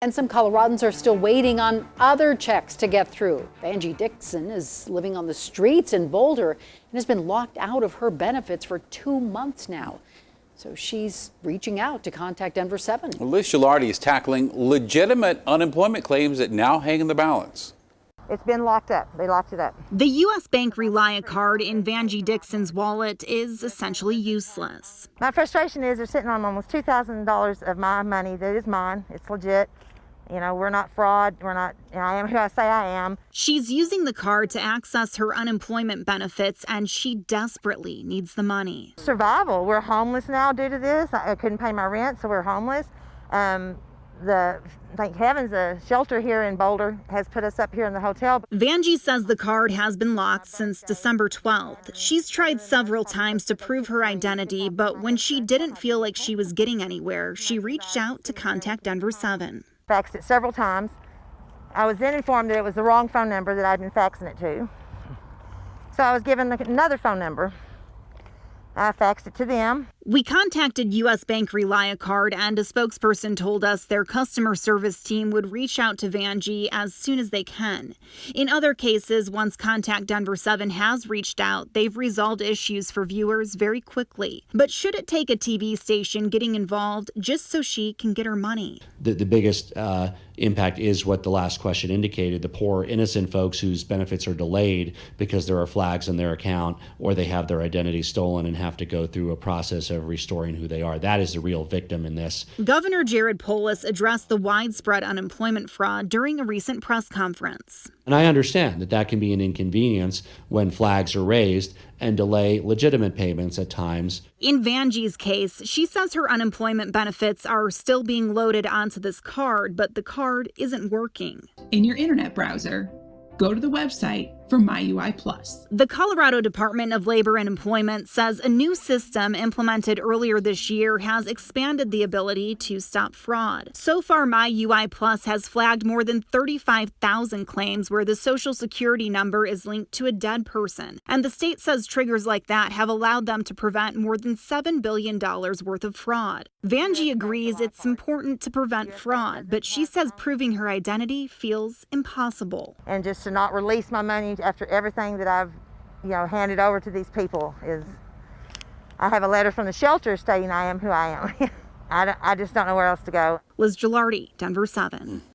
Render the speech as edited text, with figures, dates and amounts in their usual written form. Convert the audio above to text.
And some Coloradans are still waiting on other checks to get through. Vangi Dickson is living on the streets in Boulder and has been locked out of her benefits for 2 months now. So she's reaching out to contact Denver 7. Liz Gilardi is tackling legitimate unemployment claims that now hang in the balance. It's been locked up. They locked it up. The U.S. Bank ReliaCard in Vangi Dickson's wallet is essentially useless. My frustration is they're sitting on almost $2,000 of my money that is mine. It's legit. You know, we're not fraud. We're not, I am who I say I am. She's using the card to access her unemployment benefits, and she desperately needs the money. Survival. We're homeless now due to this. I couldn't pay my rent, so we're homeless. Thank heavens, the shelter here in Boulder has put us up here in the hotel. Vangi says the card has been locked since December 12th. She's tried several times to prove her identity, but when she didn't feel like she was getting anywhere, she reached out to contact Denver 7. Faxed it several times. I was then informed that it was the wrong phone number that I'd been faxing it to. So I was given another phone number. I faxed it to them. We contacted U.S. Bank ReliaCard, and a spokesperson told us their customer service team would reach out to Vangi as soon as they can. In other cases, once Contact Denver 7 has reached out, they've resolved issues for viewers very quickly. But should it take a TV station getting involved just so she can get her money? The biggest impact is what the last question indicated, the poor innocent folks whose benefits are delayed because there are flags in their account or they have their identity stolen and have to go through a process of restoring who they are. That is the real victim in this. Governor Jared Polis addressed the widespread unemployment fraud during a recent press conference. And I understand that that can be an inconvenience when flags are raised and delay legitimate payments at times. In Vangi's case, she says her unemployment benefits are still being loaded onto this card, but the card isn't working. In your internet browser, go to the website for MyUI Plus. The Colorado Department of Labor and Employment says a new system implemented earlier this year has expanded the ability to stop fraud. So far, MyUI Plus has flagged more than 35,000 claims where the Social Security number is linked to a dead person. And the state says triggers like that have allowed them to prevent more than $7 billion worth of fraud. Vangi agrees it's important to prevent fraud, but she says proving her identity feels impossible. And just to not release my money after everything that I've, handed over to these people is, I have a letter from the shelter stating I am who I am. I just don't know where else to go. Liz Gilardi, Denver 7.